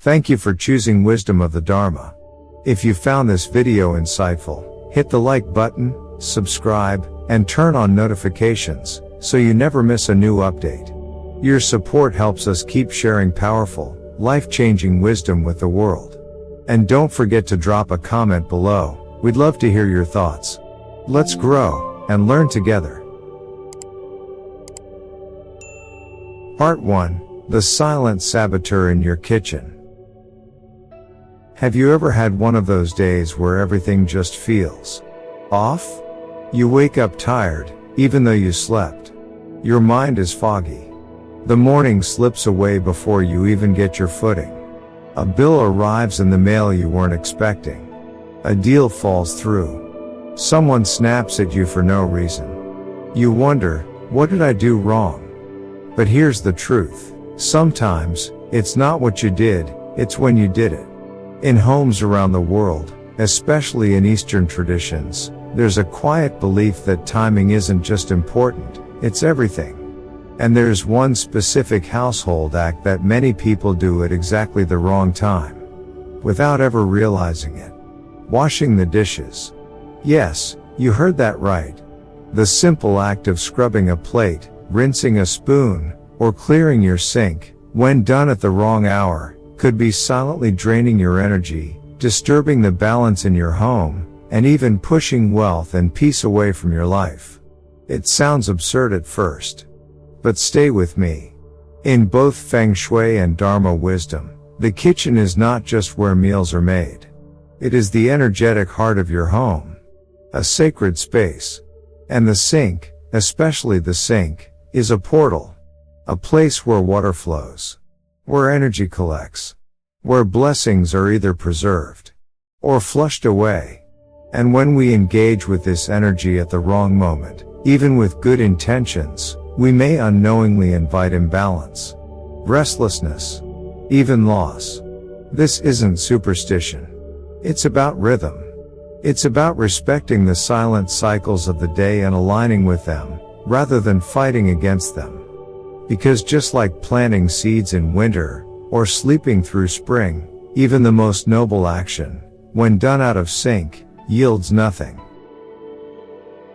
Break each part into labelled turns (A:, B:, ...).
A: Thank you for choosing Wisdom of the Dharma. If you found this video insightful, hit the like button, subscribe, and turn on notifications so you never miss a new update. Your support helps us keep sharing powerful, life-changing wisdom with the world. And don't forget to drop a comment below. We'd love to hear your thoughts. Let's grow and learn together. Part 1. The Silent Saboteur in Your Kitchen. Have you ever had one of those days where everything just feels off? You wake up tired, even though you slept. Your mind is foggy. The morning slips away before you even get your footing. A bill arrives in the mail you weren't expecting. A deal falls through. Someone snaps at you for no reason. You wonder, what did I do wrong? But here's the truth. Sometimes, it's not what you did, it's when you did it. In homes around the world, especially in Eastern traditions, there's a quiet belief that timing isn't just important, it's everything. And there's one specific household act that many people do at exactly the wrong time, without ever realizing it. Washing the dishes. Yes, you heard that right. The simple act of scrubbing a plate, rinsing a spoon, or clearing your sink, when done at the wrong hour, could be silently draining your energy, disturbing the balance in your home, and even pushing wealth and peace away from your life. It sounds absurd at first. But stay with me. In both Feng Shui and Dharma wisdom, the kitchen is not just where meals are made. It is the energetic heart of your home. A sacred space. And the sink, especially the sink, is a portal. A place where water flows. Where energy collects. Where blessings are either preserved or flushed away. And when we engage with this energy at the wrong moment, even with good intentions, we may unknowingly invite imbalance, restlessness, even loss. This isn't superstition. It's about rhythm. It's about respecting the silent cycles of the day and aligning with them, rather than fighting against them. Because just like planting seeds in winter, or sleeping through spring, even the most noble action, when done out of sync, yields nothing.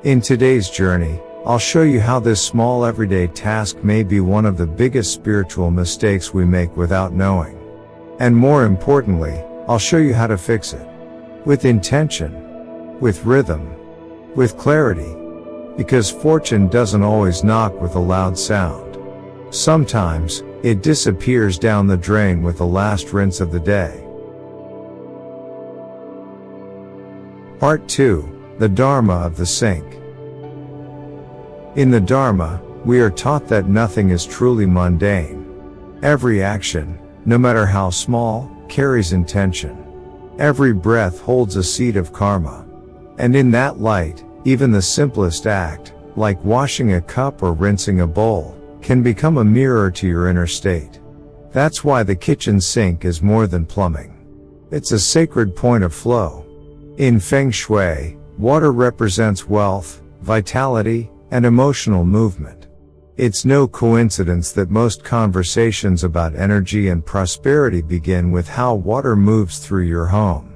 A: In today's journey, I'll show you how this small everyday task may be one of the biggest spiritual mistakes we make without knowing. And more importantly, I'll show you how to fix it. With intention. With rhythm. With clarity. Because fortune doesn't always knock with a loud sound. Sometimes, it disappears down the drain with the last rinse of the day. Part 2. The Dharma of the Sink. In the Dharma, we are taught that nothing is truly mundane. Every action, no matter how small, carries intention. Every breath holds a seed of karma. And in that light, even the simplest act, like washing a cup or rinsing a bowl, can become a mirror to your inner state. That's why the kitchen sink is more than plumbing. It's a sacred point of flow. In Feng Shui, water represents wealth, vitality, and emotional movement. It's no coincidence that most conversations about energy and prosperity begin with how water moves through your home.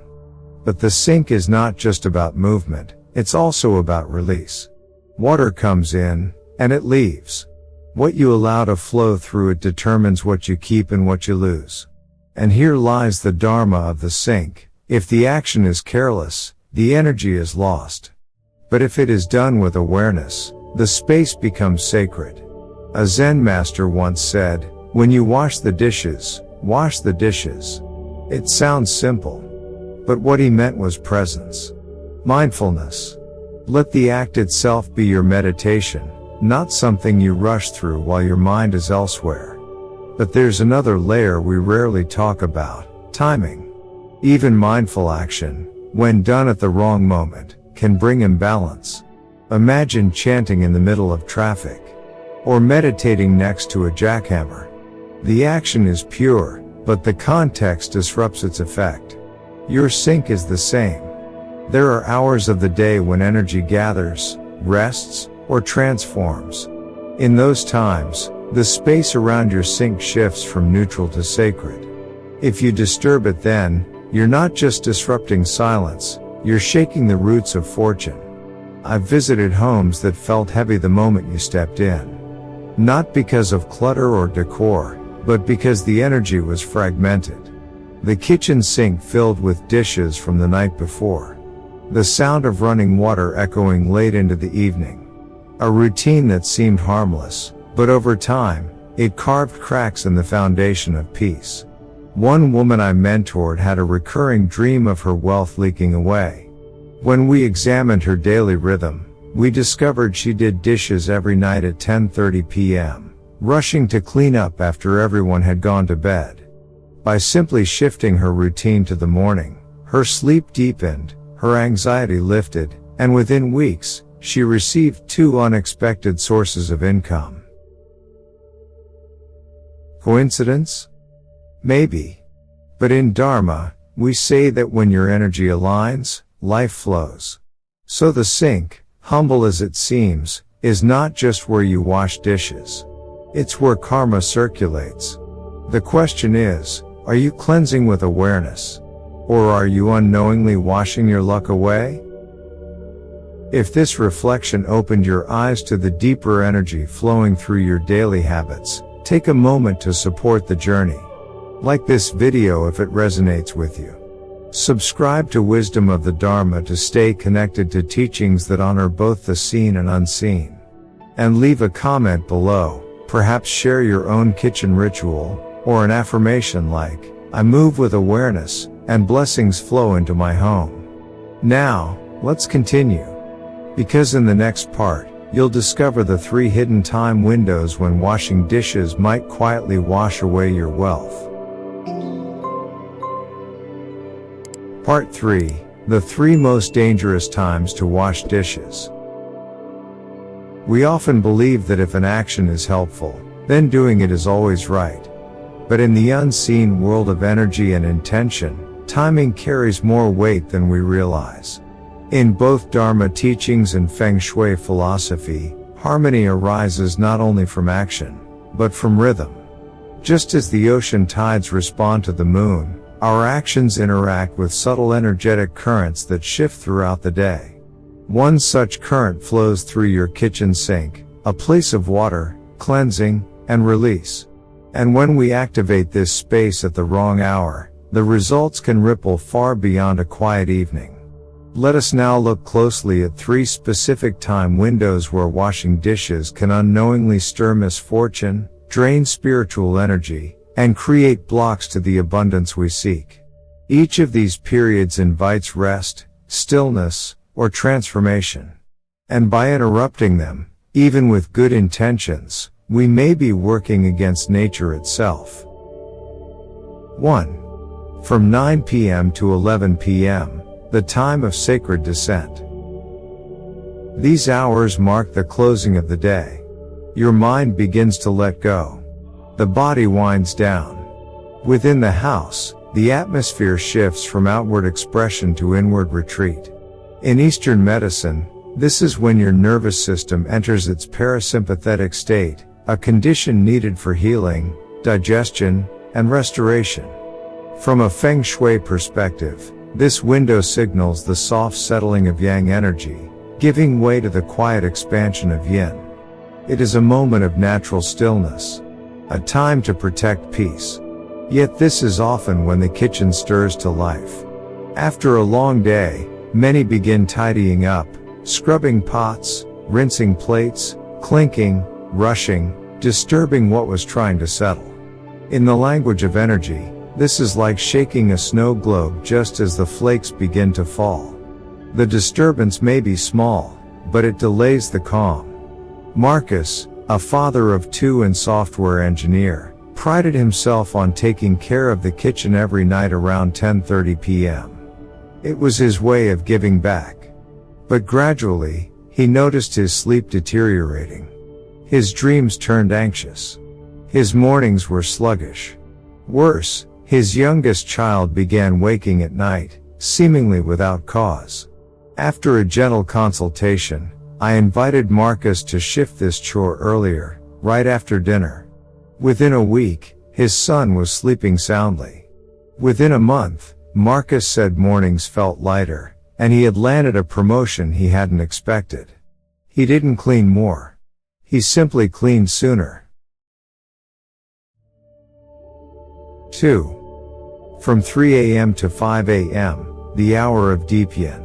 A: But the sink is not just about movement, it's also about release. Water comes in, and it leaves. What you allow to flow through it determines what you keep and what you lose. And here lies the Dharma of the sink. If the action is careless, the energy is lost. But if it is done with awareness, the space becomes sacred. A Zen master once said, "When you wash the dishes, wash the dishes." It sounds simple. But what he meant was presence. Mindfulness. Let the act itself be your meditation, not something you rush through while your mind is elsewhere. But there's another layer we rarely talk about, timing. Even mindful action, when done at the wrong moment, can bring imbalance. Imagine chanting in the middle of traffic. Or meditating next to a jackhammer. The action is pure, but the context disrupts its effect. Your sink is the same. There are hours of the day when energy gathers, rests, or transforms. In those times, the space around your sink shifts from neutral to sacred. If you disturb it then, you're not just disrupting silence, you're shaking the roots of fortune. I've visited homes that felt heavy the moment you stepped in. Not because of clutter or decor, but because the energy was fragmented. The kitchen sink filled with dishes from the night before. The sound of running water echoing late into the evening. A routine that seemed harmless, but over time, it carved cracks in the foundation of peace. One woman I mentored had a recurring dream of her wealth leaking away. When we examined her daily rhythm, we discovered she did dishes every night at 10:30 p.m., rushing to clean up after everyone had gone to bed. By simply shifting her routine to the morning, her sleep deepened, her anxiety lifted, and within weeks, she received 2 unexpected sources of income. Coincidence? Maybe. But in Dharma, we say that when your energy aligns, life flows. So the sink, humble as it seems, is not just where you wash dishes. It's where karma circulates. The question is, are you cleansing with awareness? Or are you unknowingly washing your luck away? If this reflection opened your eyes to the deeper energy flowing through your daily habits, take a moment to support the journey. Like this video if it resonates with you. Subscribe to Wisdom of the Dharma to stay connected to teachings that honor both the seen and unseen. And leave a comment below, perhaps share your own kitchen ritual, or an affirmation like, I move with awareness, and blessings flow into my home. Now, let's continue. Because in the next part, you'll discover the 3 hidden time windows when washing dishes might quietly wash away your wealth. Part 3, the 3 most dangerous times to wash dishes. We often believe that if an action is helpful, then doing it is always right. But in the unseen world of energy and intention, timing carries more weight than we realize. In both Dharma teachings and Feng Shui philosophy, harmony arises not only from action, but from rhythm. Just as the ocean tides respond to the moon, our actions interact with subtle energetic currents that shift throughout the day. One such current flows through your kitchen sink, a place of water, cleansing, and release. And when we activate this space at the wrong hour, the results can ripple far beyond a quiet evening. Let us now look closely at 3 specific time windows where washing dishes can unknowingly stir misfortune, drain spiritual energy, and create blocks to the abundance we seek. Each of these periods invites rest, stillness, or transformation. And by interrupting them, even with good intentions, we may be working against nature itself. 1. From 9 p.m. to 11 p.m., the time of sacred descent. These hours mark the closing of the day. Your mind begins to let go. The body winds down. Within the house, the atmosphere shifts from outward expression to inward retreat. In Eastern medicine, this is when your nervous system enters its parasympathetic state, a condition needed for healing, digestion, and restoration. From a Feng Shui perspective, this window signals the soft settling of Yang energy, giving way to the quiet expansion of Yin. It is a moment of natural stillness. A time to protect peace. Yet this is often when the kitchen stirs to life. After a long day, many begin tidying up, scrubbing pots, rinsing plates, clinking, rushing, disturbing what was trying to settle. In the language of energy, this is like shaking a snow globe just as the flakes begin to fall. The disturbance may be small, but it delays the calm. Marcus, a father of 2 and software engineer, prided himself on taking care of the kitchen every night around 10:30 p.m. It was his way of giving back. But gradually, he noticed his sleep deteriorating. His dreams turned anxious. His mornings were sluggish. Worse, his youngest child began waking at night, seemingly without cause. After a gentle consultation, I invited Marcus to shift this chore earlier, right after dinner. Within a week, his son was sleeping soundly. Within a month, Marcus said mornings felt lighter, and he had landed a promotion he hadn't expected. He didn't clean more. He simply cleaned sooner. 2. From 3 a.m. to 5 a.m., the Hour of Deepenion.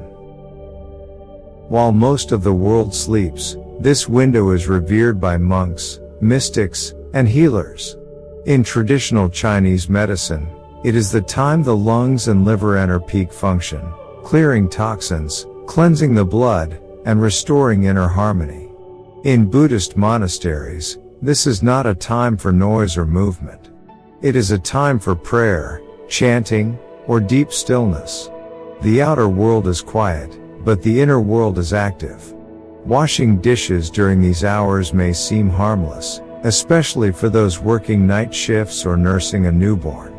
A: While most of the world sleeps, this window is revered by monks, mystics, and healers. In traditional Chinese medicine, it is the time the lungs and liver enter peak function, clearing toxins, cleansing the blood, and restoring inner harmony. In Buddhist monasteries, this is not a time for noise or movement. It is a time for prayer, chanting, or deep stillness. The outer world is quiet, but the inner world is active. Washing dishes during these hours may seem harmless, especially for those working night shifts or nursing a newborn.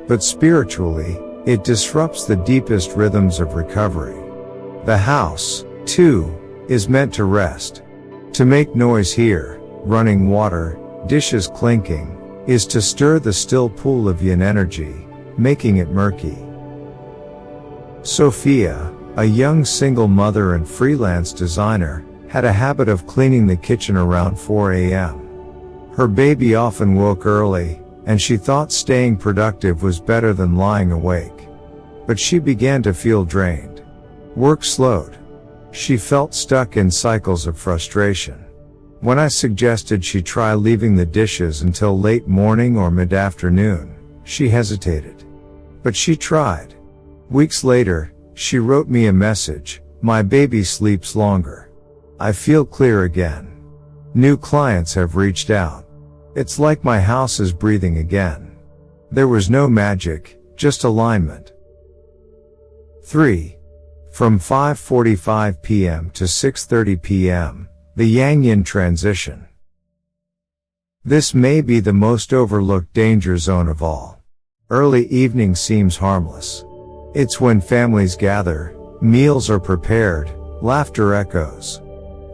A: But spiritually, it disrupts the deepest rhythms of recovery. The house, too, is meant to rest. To make noise here, running water, dishes clinking, is to stir the still pool of yin energy, making it murky. Sophia, a young single mother and freelance designer, had a habit of cleaning the kitchen around 4 a.m. Her baby often woke early, and she thought staying productive was better than lying awake. But she began to feel drained. Work slowed. She felt stuck in cycles of frustration. When I suggested she try leaving the dishes until late morning or mid-afternoon, she hesitated. But she tried. Weeks later, she wrote me a message, "My baby sleeps longer. I feel clear again." New clients have reached out. It's like my house is breathing again. There was no magic, just alignment. 3. From 5:45 p.m. to 6:30 p.m., the Yang Yin Transition. This may be the most overlooked danger zone of all. Early evening seems harmless. It's when families gather, meals are prepared, laughter echoes.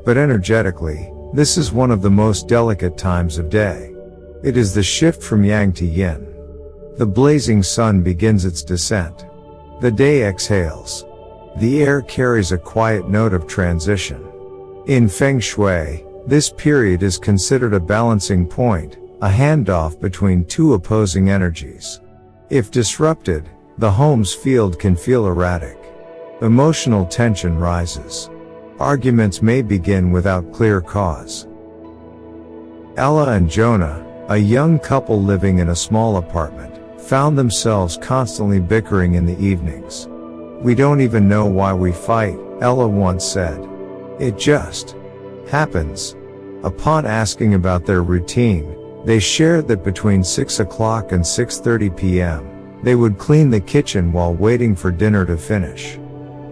A: But energetically, this is one of the most delicate times of day. It is the shift from yang to yin. The blazing sun begins its descent. The day exhales. The air carries a quiet note of transition. In Feng Shui, this period is considered a balancing point, a handoff between two opposing energies. If disrupted, the home's field can feel erratic. Emotional tension rises. Arguments may begin without clear cause. Ella and Jonah, a young couple living in a small apartment, found themselves constantly bickering in the evenings. "We don't even know why we fight," Ella once said. "It just happens." Upon asking about their routine, they shared that between 6 o'clock and 6:30 p.m., they would clean the kitchen while waiting for dinner to finish.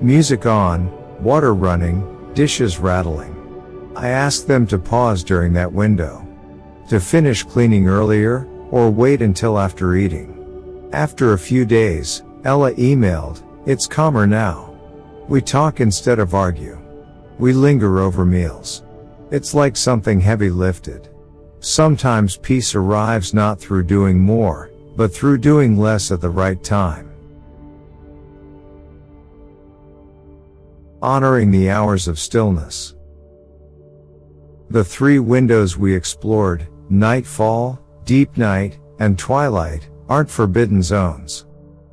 A: Music on, water running, dishes rattling. I asked them to pause during that window. To finish cleaning earlier, or wait until after eating. After a few days, Ella emailed, "It's calmer now. We talk instead of argue. We linger over meals. It's like something heavy lifted." Sometimes peace arrives not through doing more, but through doing less at the right time. Honoring the hours of stillness. The three windows we explored, nightfall, deep night, and twilight, aren't forbidden zones.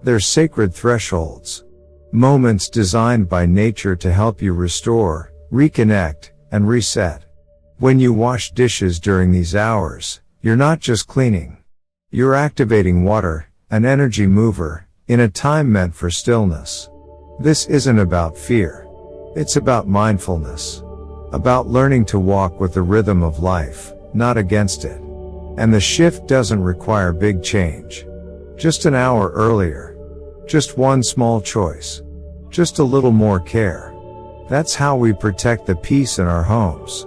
A: They're sacred thresholds. Moments designed by nature to help you restore, reconnect, and reset. When you wash dishes during these hours, you're not just cleaning. You're activating water, an energy mover, in a time meant for stillness. This isn't about fear. It's about mindfulness. About learning to walk with the rhythm of life, not against it. And the shift doesn't require big change. Just an hour earlier. Just one small choice. Just a little more care. That's how we protect the peace in our homes.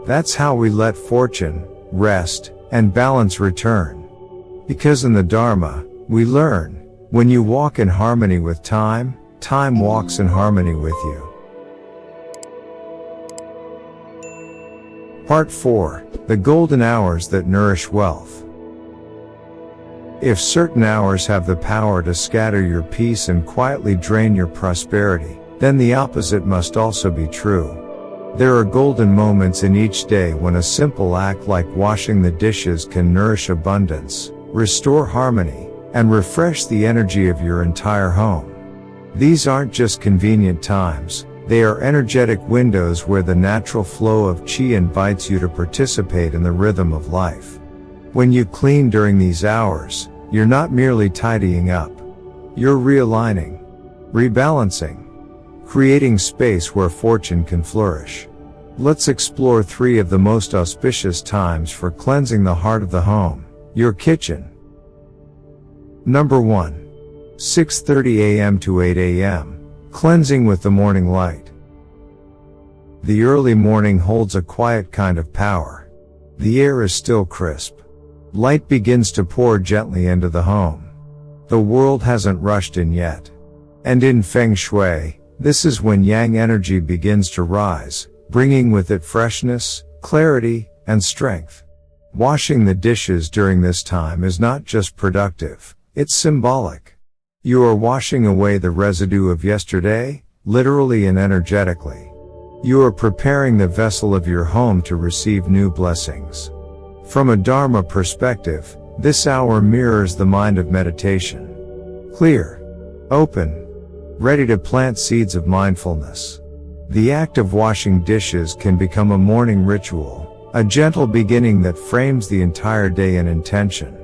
A: That's how we let fortune, rest, and balance return. Because in the Dharma, we learn, when you walk in harmony with time, time walks in harmony with you. Part 4. The Golden Hours That Nourish Wealth. If certain hours have the power to scatter your peace and quietly drain your prosperity, then the opposite must also be true. There are golden moments in each day when a simple act like washing the dishes can nourish abundance, restore harmony, and refresh the energy of your entire home. These aren't just convenient times, they are energetic windows where the natural flow of qi invites you to participate in the rhythm of life. When you clean during these hours, you're not merely tidying up. You're realigning, rebalancing, creating space where fortune can flourish. Let's explore 3 of the most auspicious times for cleansing the heart of the home, your kitchen. Number 1. 6:30 a.m. to 8 a.m. Cleansing with the morning light. The early morning holds a quiet kind of power. The air is still crisp. Light begins to pour gently into the home. The world hasn't rushed in yet. And in Feng Shui, this is when Yang energy begins to rise, bringing with it freshness, clarity, and strength. Washing the dishes during this time is not just productive, it's symbolic. You are washing away the residue of yesterday, literally and energetically. You are preparing the vessel of your home to receive new blessings. From a Dharma perspective, this hour mirrors the mind of meditation. Clear, open, ready to plant seeds of mindfulness. The act of washing dishes can become a morning ritual, a gentle beginning that frames the entire day in intention.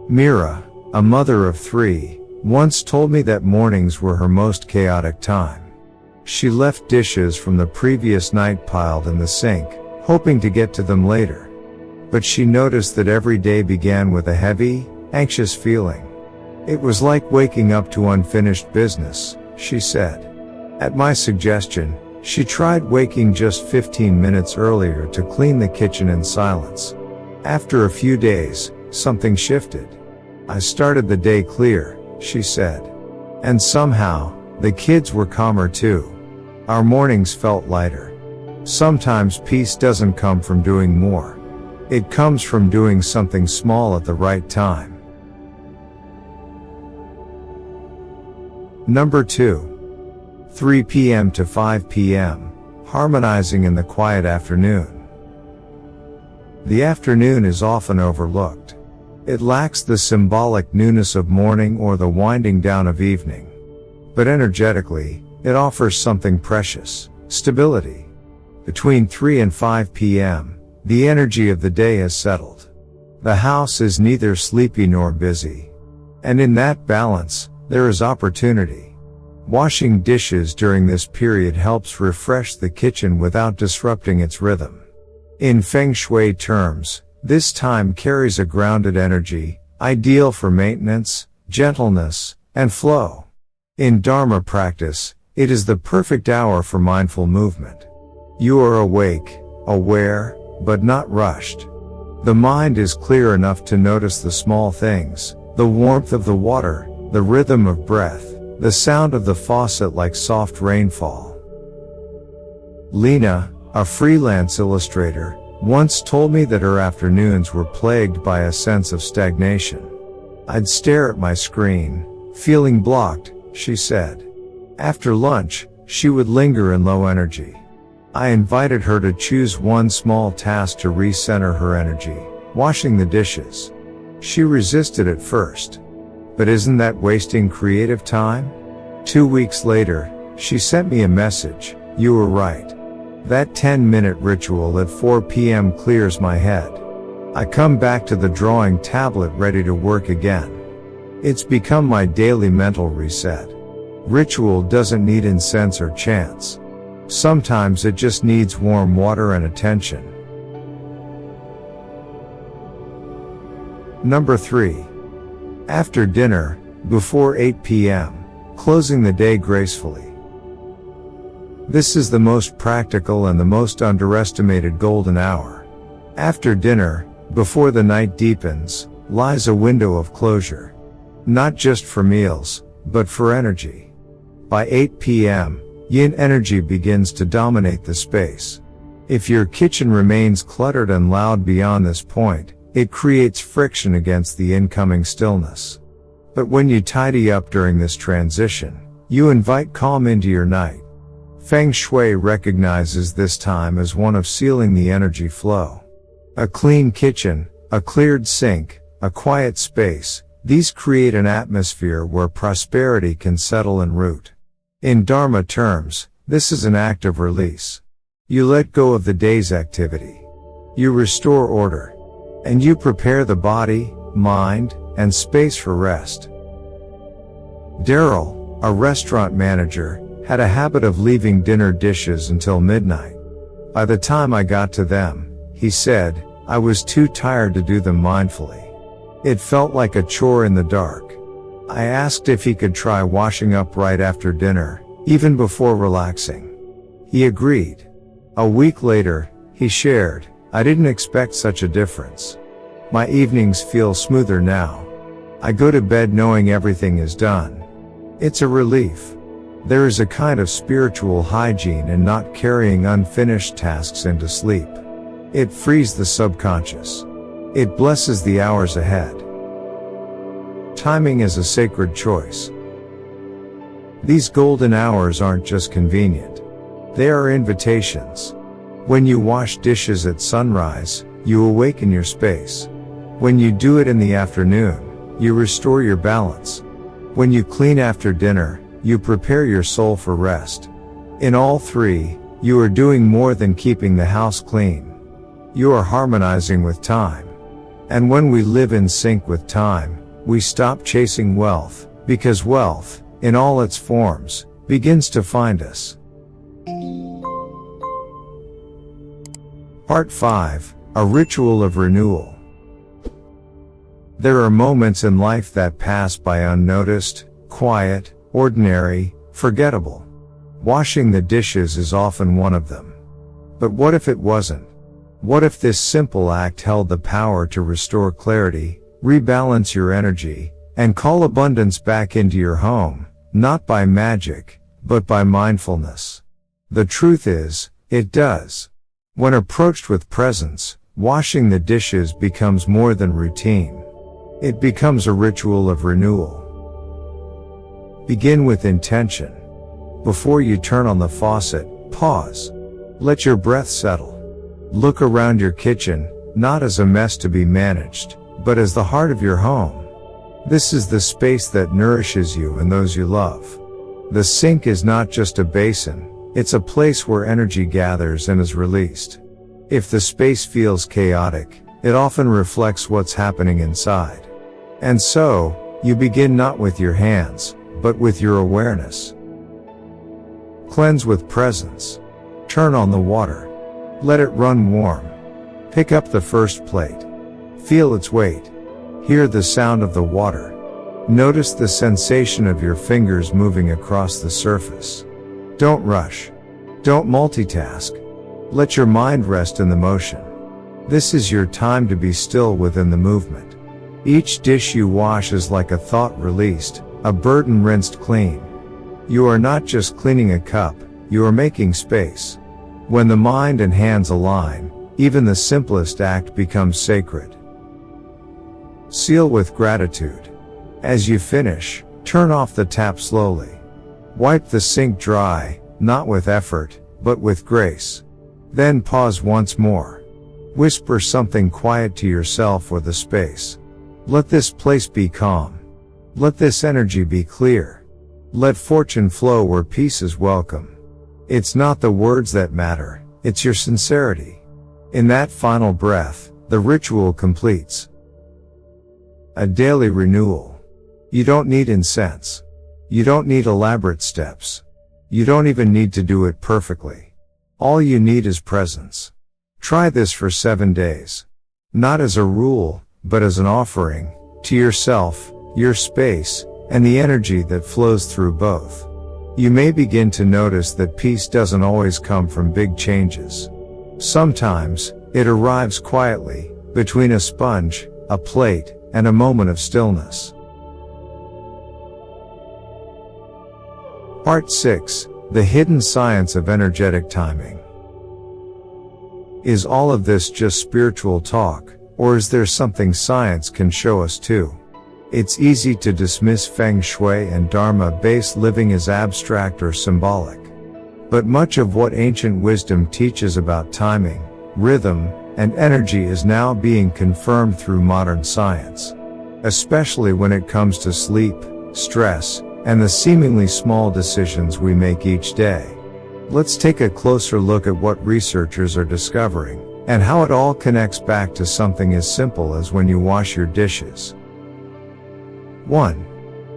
A: Mira, a mother of 3, once told me that mornings were her most chaotic time. She left dishes from the previous night piled in the sink, hoping to get to them later. But she noticed that every day began with a heavy, anxious feeling. It was like waking up to unfinished business, she said. At my suggestion, she tried waking just 15 minutes earlier to clean the kitchen in silence. After a few days, something shifted. I started the day clear, she said. And somehow, the kids were calmer too. Our mornings felt lighter. Sometimes peace doesn't come from doing more. It comes from doing something small at the right time. Number 2. 3 p.m. to 5 p.m. Harmonizing in the quiet afternoon. The afternoon is often overlooked. It lacks the symbolic newness of morning or the winding down of evening. But energetically, it offers something precious: stability. Between 3 and 5 p.m., the energy of the day has settled. The house is neither sleepy nor busy. And in that balance, there is opportunity. Washing dishes during this period helps refresh the kitchen without disrupting its rhythm. In Feng Shui terms, this time carries a grounded energy, ideal for maintenance, gentleness, and flow. In Dharma practice, it is the perfect hour for mindful movement. You are awake, aware, but not rushed. The mind is clear enough to notice the small things, the warmth of the water, the rhythm of breath, the sound of the faucet like soft rainfall. Lena, a freelance illustrator, once told me that her afternoons were plagued by a sense of stagnation. I'd stare at my screen, feeling blocked, she said. After lunch, she would linger in low energy. I invited her to choose one small task to recenter her energy, washing the dishes. She resisted at first. But isn't that wasting creative time? 2 weeks later, she sent me a message: "You were right. That 10-minute ritual at 4 p.m. clears my head. I come back to the drawing tablet ready to work again." It's become my daily mental reset. Ritual doesn't need incense or chants. Sometimes it just needs warm water and attention. Number 3. After dinner, before 8 p.m., closing the day gracefully. This is the most practical and the most underestimated golden hour. After dinner, before the night deepens, lies a window of closure. Not just for meals, but for energy. By 8 p.m., Yin energy begins to dominate the space. If your kitchen remains cluttered and loud beyond this point, It creates friction against the incoming stillness. But when you tidy up during this transition, you invite calm into your night. Feng Shui recognizes this time as one of sealing the energy flow. A clean kitchen, a cleared sink, a quiet space, these create an atmosphere where prosperity can settle and root. In Dharma terms, this is an act of release. You let go of the day's activity. You restore order. And you prepare the body, mind, and space for rest. Daryl, a restaurant manager, had a habit of leaving dinner dishes until midnight. By the time I got to them, he said, I was too tired to do them mindfully. It felt like a chore in the dark. I asked if he could try washing up right after dinner, even before relaxing. He agreed. A week later, he shared, I didn't expect such a difference. My evenings feel smoother now. I go to bed knowing everything is done. It's a relief. There is a kind of spiritual hygiene in not carrying unfinished tasks into sleep. It frees the subconscious. It blesses the hours ahead. Timing is a sacred choice. These golden hours aren't just convenient. They are invitations. When you wash dishes at sunrise, you awaken your space. When you do it in the afternoon, you restore your balance. When you clean after dinner, you prepare your soul for rest. In all three, you are doing more than keeping the house clean. You are harmonizing with time. And when we live in sync with time, we stop chasing wealth, because wealth, in all its forms, begins to find us. Part 5, A Ritual of Renewal. There are moments in life that pass by unnoticed, quiet, ordinary, forgettable. Washing the dishes is often one of them. But what if it wasn't? What if this simple act held the power to restore clarity, rebalance your energy, and call abundance back into your home, not by magic, but by mindfulness? The truth is, it does. When approached with presence, washing the dishes becomes more than routine. It becomes a ritual of renewal. Begin with intention. Before you turn on the faucet, pause. Let your breath settle. Look around your kitchen, not as a mess to be managed, but as the heart of your home. This is the space that nourishes you and those you love. The sink is not just a basin, it's a place where energy gathers and is released. If the space feels chaotic, it often reflects what's happening inside. And so, you begin not with your hands, but with your awareness. Cleanse with presence. Turn on the water. Let it run warm. Pick up the first plate. Feel its weight. Hear the sound of the water. Notice the sensation of your fingers moving across the surface. Don't rush. Don't multitask. Let your mind rest in the motion. This is your time to be still within the movement. Each dish you wash is like a thought released, a burden rinsed clean. You are not just cleaning a cup, you are making space. When the mind and hands align, even the simplest act becomes sacred. Seal with gratitude. As you finish, turn off the tap slowly. Wipe the sink dry, not with effort, but with grace. Then pause once more. Whisper something quiet to yourself or the space. Let this place be calm. Let this energy be clear. Let fortune flow where peace is welcome. It's not the words that matter, it's your sincerity. In that final breath, the ritual completes. A daily renewal. You don't need incense. You don't need elaborate steps. You don't even need to do it perfectly. All you need is presence. Try this for 7 days. Not as a rule, but as an offering, to yourself, your space, and the energy that flows through both. You may begin to notice that peace doesn't always come from big changes. Sometimes, it arrives quietly, between a sponge, a plate, and a moment of stillness. Part 6, The Hidden Science of Energetic Timing. Is all of this just spiritual talk, Or is there something science can show us too? It's easy to dismiss Feng Shui and Dharma-based living as abstract or symbolic. But much of what ancient wisdom teaches about timing, rhythm, and energy is now being confirmed through modern science. Especially when it comes to sleep, stress, and the seemingly small decisions we make each day. Let's take a closer look at what researchers are discovering, and how it all connects back to something as simple as when you wash your dishes. 1.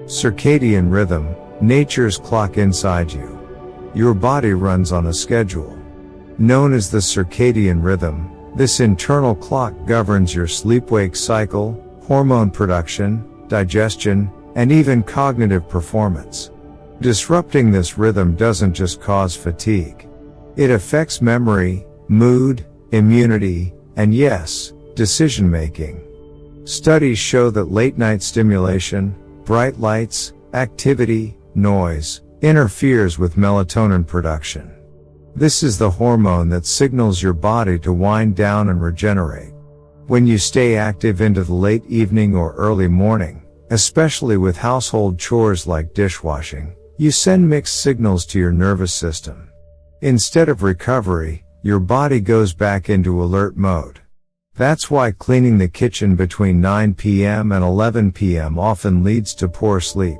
A: Circadian rhythm, nature's clock inside you. Your body runs on a schedule. Known as the circadian rhythm, this internal clock governs your sleep-wake cycle, hormone production, digestion, and even cognitive performance. Disrupting this rhythm doesn't just cause fatigue. It affects memory, mood, immunity, and yes, decision-making. Studies show that late-night stimulation, bright lights, activity, noise, interferes with melatonin production. This is the hormone that signals your body to wind down and regenerate. When you stay active into the late evening or early morning, especially with household chores like dishwashing, you send mixed signals to your nervous system. Instead of recovery, your body goes back into alert mode. That's why cleaning the kitchen between 9 p.m. and 11 p.m. often leads to poor sleep.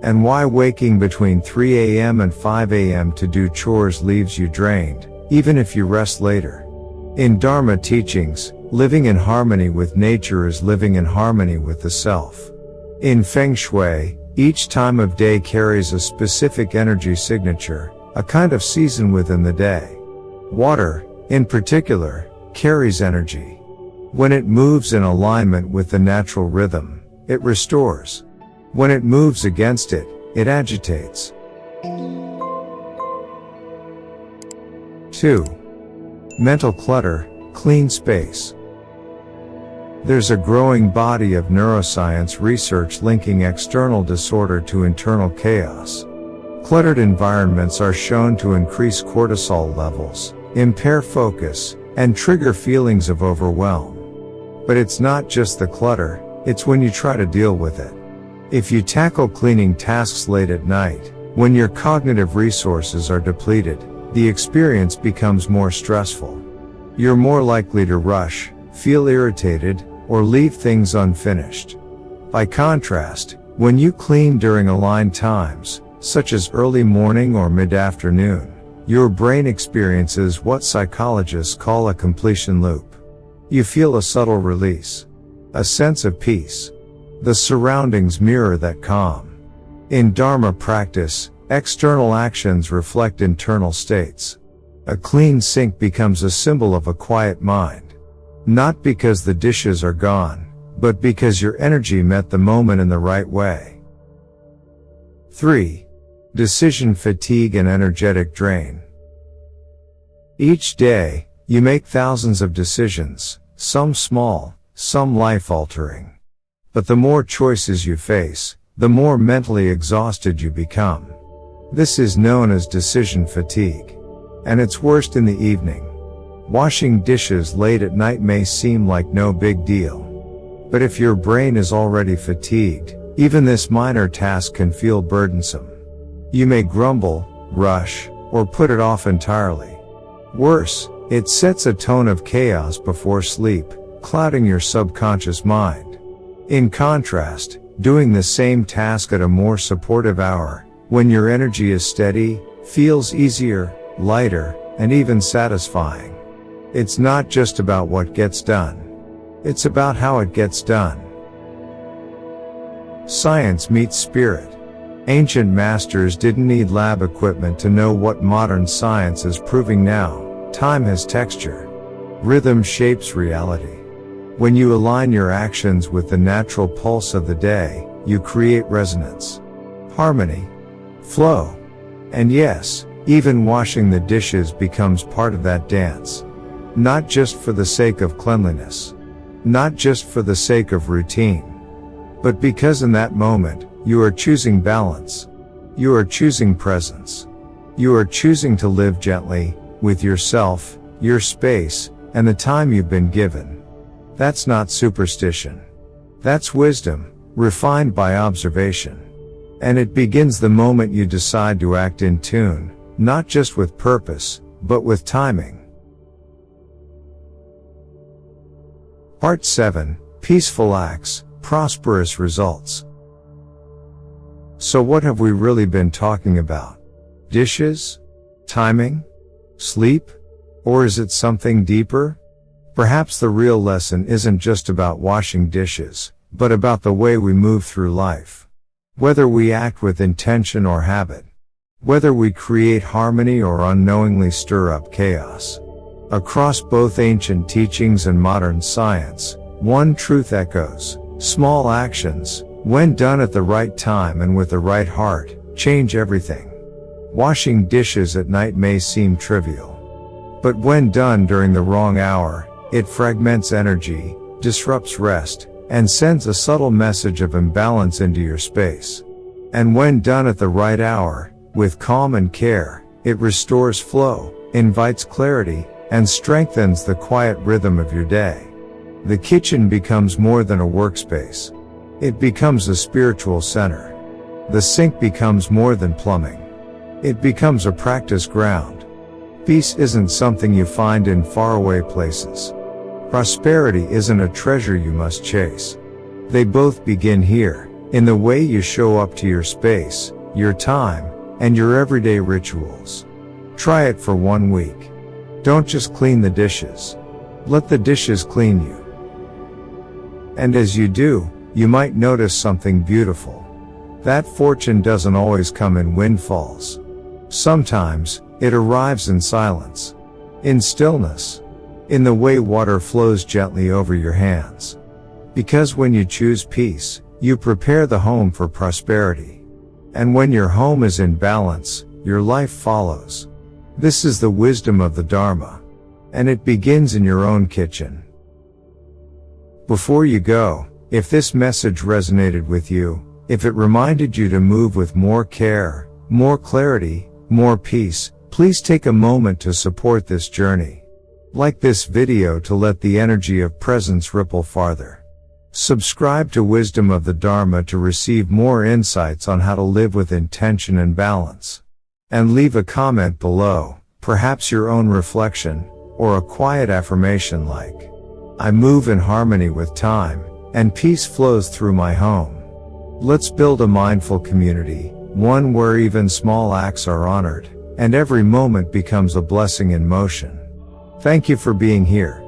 A: And why waking between 3 a.m. and 5 a.m. to do chores leaves you drained, even if you rest later. In Dharma teachings, living in harmony with nature is living in harmony with the self. In Feng Shui, each time of day carries a specific energy signature, a kind of season within the day. Water, in particular, carries energy. When it moves in alignment with the natural rhythm, it restores. When it moves against it, it agitates. 2. Mental clutter, clean space. There's a growing body of neuroscience research linking external disorder to internal chaos. Cluttered environments are shown to increase cortisol levels, impair focus, and trigger feelings of overwhelm. But it's not just the clutter, it's when you try to deal with it. If you tackle cleaning tasks late at night, when your cognitive resources are depleted, the experience becomes more stressful. You're more likely to rush, feel irritated, or leave things unfinished. By contrast, when you clean during aligned times, such as early morning or mid-afternoon, your brain experiences what psychologists call a completion loop. You feel a subtle release, a sense of peace. The surroundings mirror that calm. In Dharma practice, external actions reflect internal states. A clean sink becomes a symbol of a quiet mind. Not because the dishes are gone, but because your energy met the moment in the right way. 3. Decision fatigue and energetic drain. Each day, you make thousands of decisions, some small, some life-altering. But the more choices you face, the more mentally exhausted you become. This is known as decision fatigue. And it's worst in the evening. Washing dishes late at night may seem like no big deal. But if your brain is already fatigued, even this minor task can feel burdensome. You may grumble, rush, or put it off entirely. Worse, it sets a tone of chaos before sleep, clouding your subconscious mind. In contrast, doing the same task at a more supportive hour, when your energy is steady, feels easier, lighter, and even satisfying. It's not just about what gets done. It's about how it gets done. Science meets spirit. Ancient masters didn't need lab equipment to know what modern science is proving now. Time has texture. Rhythm shapes reality. When you align your actions with the natural pulse of the day, you create resonance, harmony, flow. And yes, even washing the dishes becomes part of that dance. Not just for the sake of cleanliness. Not just for the sake of routine. But because in that moment, you are choosing balance. You are choosing presence. You are choosing to live gently, with yourself, your space, and the time you've been given. That's not superstition. That's wisdom, refined by observation. And it begins the moment you decide to act in tune, not just with purpose, but with timing. Part 7, Peaceful Acts, Prosperous Results. So what have we really been talking about? Dishes? Timing? Sleep? Or is it something deeper? Perhaps the real lesson isn't just about washing dishes, but about the way we move through life. Whether we act with intention or habit. Whether we create harmony or unknowingly stir up chaos. Across both ancient teachings and modern science, one truth echoes: small actions, when done at the right time and with the right heart, change everything. Washing dishes at night may seem trivial. But when done during the wrong hour, it fragments energy, disrupts rest, and sends a subtle message of imbalance into your space. And when done at the right hour, with calm and care, it restores flow, invites clarity, and strengthens the quiet rhythm of your day. The kitchen becomes more than a workspace. It becomes a spiritual center. The sink becomes more than plumbing. It becomes a practice ground. Peace isn't something you find in faraway places. Prosperity isn't a treasure you must chase. They both begin here, in the way you show up to your space, your time, and your everyday rituals. Try it for 1 week. Don't just clean the dishes. Let the dishes clean you. And as you do, you might notice something beautiful. That fortune doesn't always come in windfalls. Sometimes, it arrives in silence. In stillness. In the way water flows gently over your hands. Because when you choose peace, you prepare the home for prosperity. And when your home is in balance, your life follows. This is the wisdom of the Dharma. And it begins in your own kitchen. Before you go, if this message resonated with you, if it reminded you to move with more care, more clarity, more peace, please take a moment to support this journey. Like this video to let the energy of presence ripple farther. Subscribe to Wisdom of the Dharma to receive more insights on how to live with intention and balance. And leave a comment below, perhaps your own reflection, or a quiet affirmation like, I move in harmony with time, and peace flows through my home. Let's build a mindful community, one where even small acts are honored, and every moment becomes a blessing in motion. Thank you for being here.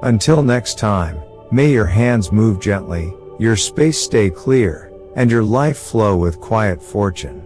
A: Until next time, may your hands move gently, your space stay clear, and your life flow with quiet fortune.